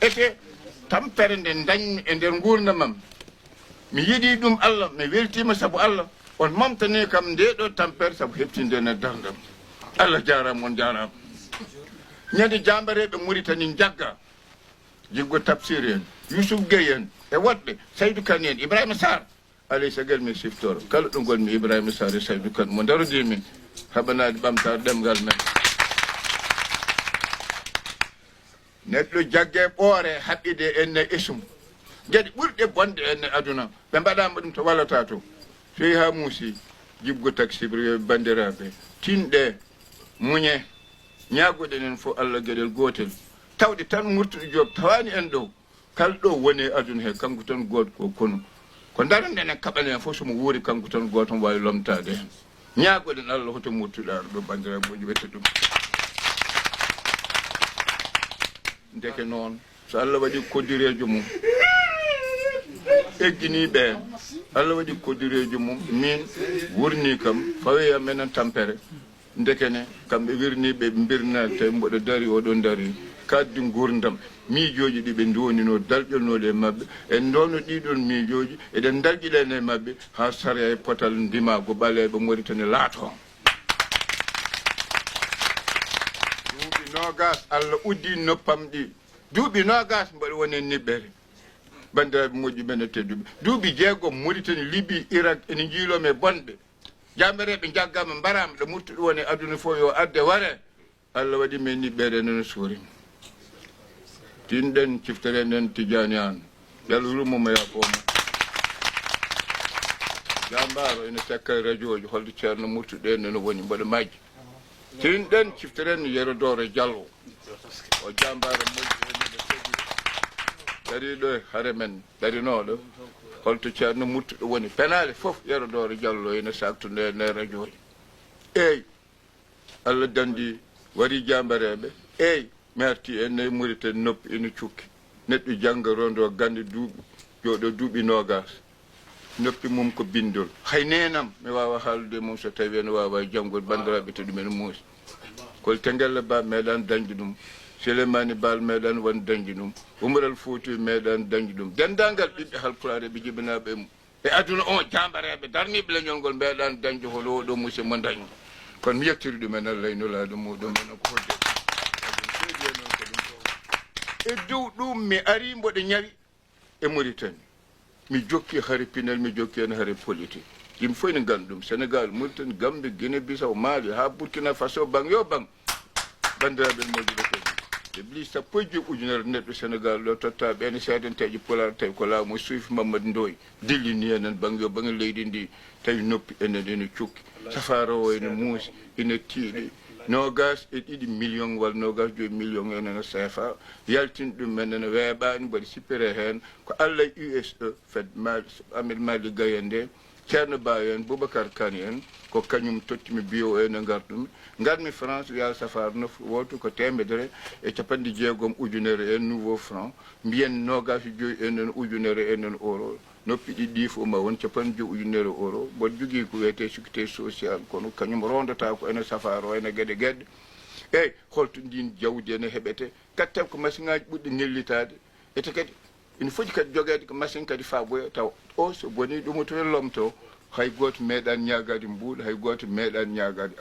ete tampere nde dañmi e nder gurdamam mi yiɗi ɗum Allah mi weltima saabu Allah on mamtani kam nde ɗo tampere saabu heɓtinde ne dardam Allah jarama on jarama ñande jambareɓe Mauritanie jagga jiggo Tafsir en Youssouf Gueye en e woɗɓe Saydou Kane en Ibrahima Sarr alay sagal mi siftoro kala ɗo gonmi Ibrahima Sarr e Saydou Kane mo darodi min haɓanade ɓamtare ɗemgal men neɗɗo jagge ɓoore haɓɓide enne esum gueɗe ɓurɗe bonde enne aduna ɓe mbaɗama ɗum to wallata to so yeehi ha muusi jibgo taxibri bandiraɓe tinɗe muñe ñagoɗen en fof Allah gueɗel gotel tawde tan Murtuɗo Joob tawani en ɗo kala ɗo woni aduna he kanko tan goto ko kono ko daranden en kaɓane en fof somo wuuri kanko tan goto wawi lomtade hen ñagoɗen Allah hoto Murtuɗo ɗo bandiraɓe moƴƴi wette ɗum ndeke noon so Allah waɗi koddirejo mum egginiɓe Allah waɗi koddirejo mum min wurni kam fawoyam enen tampere ndekene kamɓe wirniɓe ɓe birnade tawi mboɗo dari oɗon dari kaddi gurdam miijoji ɗi ɓe donino dalƴolnoɗe e mabɓe en donno ɗiɗon miijoji eɗen dalƴiɗen e mabɓe ha saria e potal ndimago ɓaleɓe Mauritanie laato duuɓi nogas Allah uddi noppam ɗi duuɓi nogas mbaɗa woni e niɓɓere bandiraɓe moƴƴi men e tedduɓe duuɓi jeegom Mauritanie Libye Irak ene jiilomi e bonɓe jambereɓe jaggama mbarama ɗo Murtuɗo woni aduna fof yo adde ware Allah waɗi men niɓɓere nene suurima tinɗen ciftere nden Tidiane an yalrumomo yaafoma jambaro ene sakka radio ji holde ceerno Murtuɗo nene woni mboɗo majji tinɗen ciftere en Yerodoro Diallo o jambaro moƴƴi enene teddi ɗariɗo e haare men ɗarinoɗo holto ceerno Murtuɗo woni penale fof Yerodoro Diallo ene saktude ne radio ji eyyi Allah dandi wari jambareɓe eyyi mi arti enne Mauritanie noppi ene cukki neɗɗo jangga rondo gande duuɓi joɗo duuɓi nogas noppi mum ko bindol hay nenam mi wawa haaldude mum so tawi ene wawa janggol bandiraɓe to ɗumen muusi kol Tengelle Ba meeɗan dañde ɗum Souleymani Baal meeɗan won dañde ɗum Umaral Fouti meeɗan dañde ɗum dendagal ɓiɓɓe halpulaare ɓe jibinaɓe e aduna o jambareɓe darniɓe leñol ngol meeɗan dañde holo oɗo musidɗo mo dañi kono mi yettiri ɗumen Allah e nulaɗo muɗum enen ko hodde e dow ɗum mi ari mboɗo ñawi e Mauritanie mi jokki haare pinel mi jokki hen haare politique yimɓe fof ene ganda ɗum Sénégal Mauritanie Gambie Guinée Bissau Mali ha Burkina Faso bang yo bang bandiraɓe moƴƴi ɓe kadi ɓe sappo e joyi ujunere neɗɗo Sénégal ɗo totta ɓene seedanteji Pulaar tawi ko laamu Suufi Mamadou Ndoye dillini enen bang yo bang leydi ndi tawi noppi enen ene cukki safara o ene muusi ene tiiɗi nogas e ɗiɗi million walla nogas joyi million enene CFA yaltin ɗum men ene weeɓani mbaɗa sippire hen ko Allah USE fed Amed Mali Gaye nde ceerno Ba en Boubacar Kane en ko kañum tottimi bio ene gartumi garmi France ya safar nof woto ko temedere e capanɗe jeegom ujunere en nouveau franc mbiyen nogas joyi enen ujunere enen euro noppi ɗiɗi fof ma won capanɗe joyi ujunere euro mboɗo jogui ko wiyete sécurité social kono kañum rondata ko ene safar o ene gueɗe gueɗe eyyi holto ndin jawdi ene heɓete gatten ko machine ngaji ɓuɗɗi nellitade ete kadi ina foti kadi joguede ko machine kadi faboya taw o so boni ɗum to lomto hay goto meeɗan ñagade mbuuɗo hay goto meeɗan ñagade